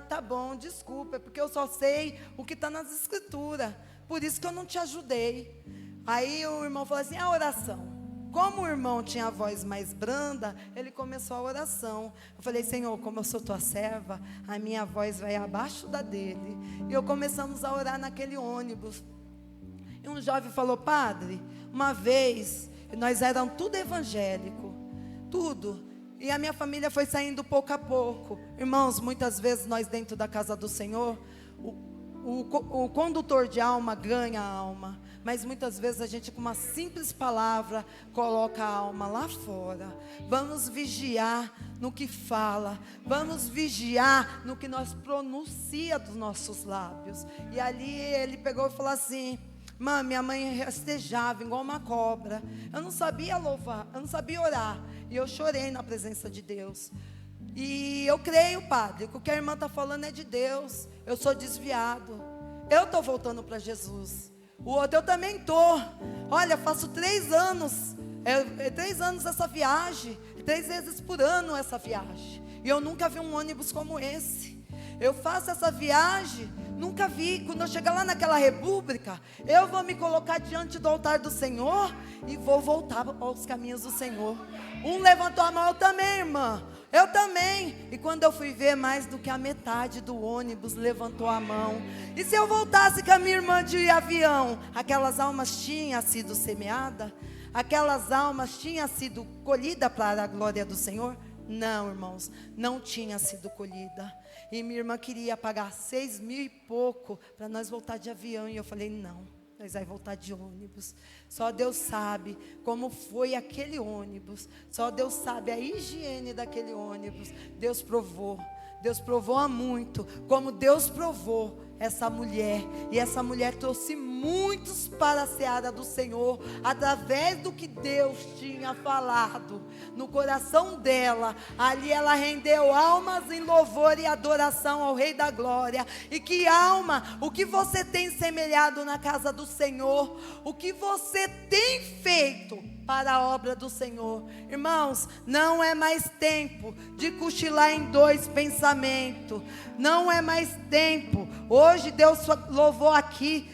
tá bom, desculpa, é porque eu só sei o que está nas escrituras, por isso que eu não te ajudei. Aí o irmão falou assim, a oração. Como o irmão tinha a voz mais branda, ele começou a oração. Eu falei, Senhor, como eu sou tua serva, a minha voz vai abaixo da dele. E começamos a orar naquele ônibus. E um jovem falou, padre, uma vez, nós éramos tudo evangélico, tudo. E a minha família foi saindo pouco a pouco. Irmãos, muitas vezes nós dentro da casa do Senhor, o condutor de alma ganha a alma. Mas muitas vezes a gente com uma simples palavra coloca a alma lá fora. Vamos vigiar no que fala. Vamos vigiar no que nós pronuncia dos nossos lábios. E ali ele pegou e falou assim, minha mãe rastejava igual uma cobra. Eu não sabia louvar, eu não sabia orar. E eu chorei na presença de Deus. E eu creio, padre, que o que a irmã está falando é de Deus. Eu sou desviado. Eu estou voltando para Jesus. O outro eu também estou. Olha, faço 3 anos. 3 anos essa viagem. 3 vezes por ano essa viagem. E eu nunca vi um ônibus como esse. Eu faço essa viagem, nunca vi. Quando eu chegar lá naquela república, eu vou me colocar diante do altar do Senhor e vou voltar aos caminhos do Senhor. Um levantou a mão, eu também, irmã. Eu também. E quando eu fui ver, mais do que a metade do ônibus levantou a mão. E se eu voltasse com a minha irmã de avião, aquelas almas tinham sido semeadas? Aquelas almas tinham sido colhidas para a glória do Senhor? Não, irmãos, não tinha sido colhida. E minha irmã queria pagar 6 mil e pouco para nós voltar de avião. E eu falei, não, nós vamos voltar de ônibus. Só Deus sabe como foi aquele ônibus. Só Deus sabe a higiene daquele ônibus. Deus provou há muito, como Deus provou essa mulher. E essa mulher trouxe muitos para a seara do Senhor, através do que Deus tinha falado no coração dela. Ali ela rendeu almas em louvor e adoração ao Rei da Glória. E que alma, o que você tem semelhado na casa do Senhor, o que você tem feito para a obra do Senhor. Irmãos, não é mais tempo de cochilar em 2 pensamentos. Não é mais tempo. Hoje Deus louvou aqui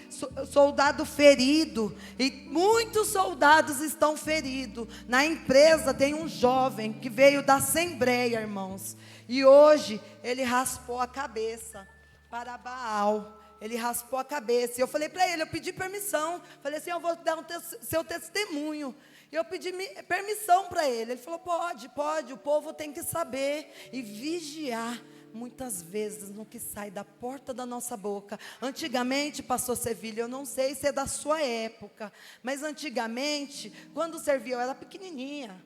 soldado ferido, e muitos soldados estão feridos. Na empresa tem um jovem que veio da Assembleia, irmãos, e hoje ele raspou a cabeça para Baal. Ele raspou a cabeça. E eu falei para ele, eu pedi permissão. Falei assim, eu vou dar seu testemunho. E eu pedi permissão para ele. Ele falou, pode, o povo tem que saber e vigiar muitas vezes no que sai da porta da nossa boca. Antigamente, pastor Sevilha, eu não sei se é da sua época, mas antigamente, quando servia, eu era pequenininha,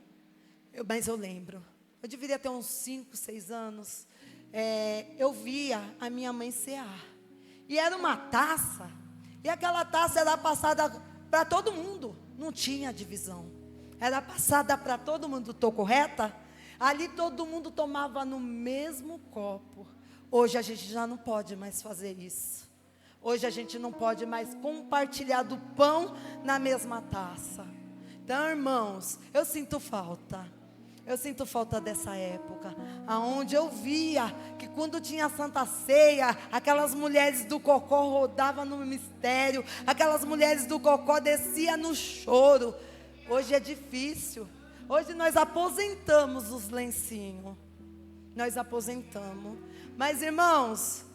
mas eu lembro, eu deveria ter uns 5, 6 anos, eu via a minha mãe cear, e era uma taça, e aquela taça era passada para todo mundo, não tinha divisão, era passada para todo mundo, estou correta? Ali todo mundo tomava no mesmo copo. Hoje a gente já não pode mais fazer isso. Hoje a gente não pode mais compartilhar do pão na mesma taça. Então, irmãos, eu sinto falta. Eu sinto falta dessa época, aonde eu via que quando tinha Santa Ceia, aquelas mulheres do cocó rodavam no mistério, aquelas mulheres do cocó desciam no choro. Hoje é difícil. Hoje nós aposentamos os lencinhos. Nós aposentamos. Mas, irmãos,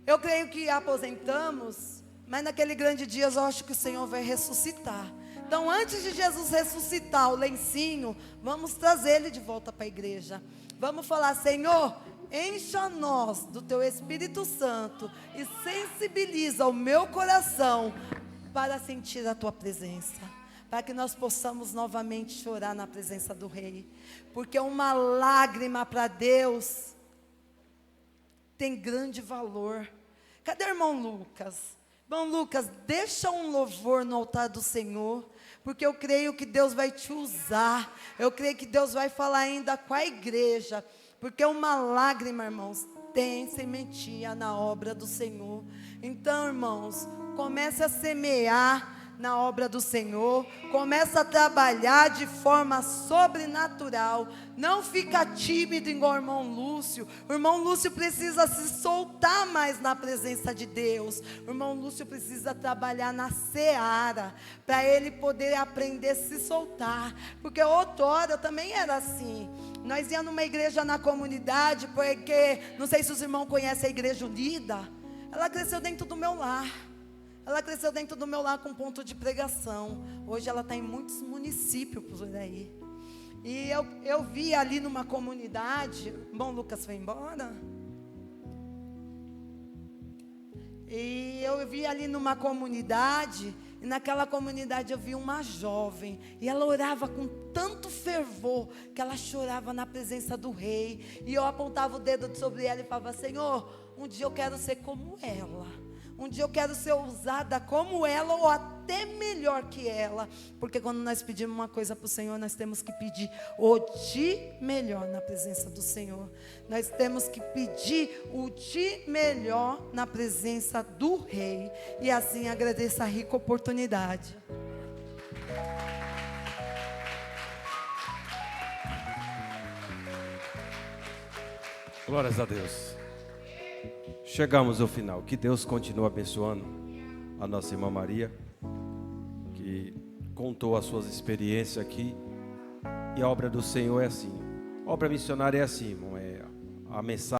eu creio que aposentamos, mas naquele grande dia eu acho que o Senhor vai ressuscitar. Então, antes de Jesus ressuscitar o lencinho, vamos trazer ele de volta para a igreja. Vamos falar, Senhor, encha nós do teu Espírito Santo e sensibiliza o meu coração para sentir a tua presença. Para que nós possamos novamente chorar na presença do Rei. Porque uma lágrima para Deus tem grande valor. Cadê o irmão Lucas? Irmão Lucas, deixa um louvor no altar do Senhor. Porque eu creio que Deus vai te usar. Eu creio que Deus vai falar ainda com a igreja. Porque uma lágrima, irmãos, tem sementia na obra do Senhor. Então, irmãos, comece a semear na obra do Senhor, começa a trabalhar de forma sobrenatural, não fica tímido igual o irmão Lúcio. O irmão Lúcio precisa se soltar mais na presença de Deus, o irmão Lúcio precisa trabalhar na seara, para ele poder aprender a se soltar, porque outrora eu também era assim. Nós íamos numa igreja na comunidade, porque, não sei se os irmãos conhecem a Igreja Unida, ela cresceu dentro do meu lar. Ela cresceu dentro do meu lar com ponto de pregação. Hoje ela está em muitos municípios por aí. E eu vi ali numa comunidade. Bom, Lucas foi embora. E eu vi ali numa comunidade. E naquela comunidade eu vi uma jovem. E ela orava com tanto fervor que ela chorava na presença do Rei. E eu apontava o dedo sobre ela e falava: Senhor, um dia eu quero ser como ela. Um dia eu quero ser usada como ela ou até melhor que ela. Porque quando nós pedimos uma coisa para o Senhor, nós temos que pedir o de melhor na presença do Senhor. Nós temos que pedir o de melhor na presença do Rei. E assim agradeço a rica oportunidade. Glórias a Deus. Chegamos ao final. Que Deus continue abençoando a nossa irmã Maria, que contou as suas experiências aqui. E a obra do Senhor é assim. A obra missionária é assim, irmão. A mensagem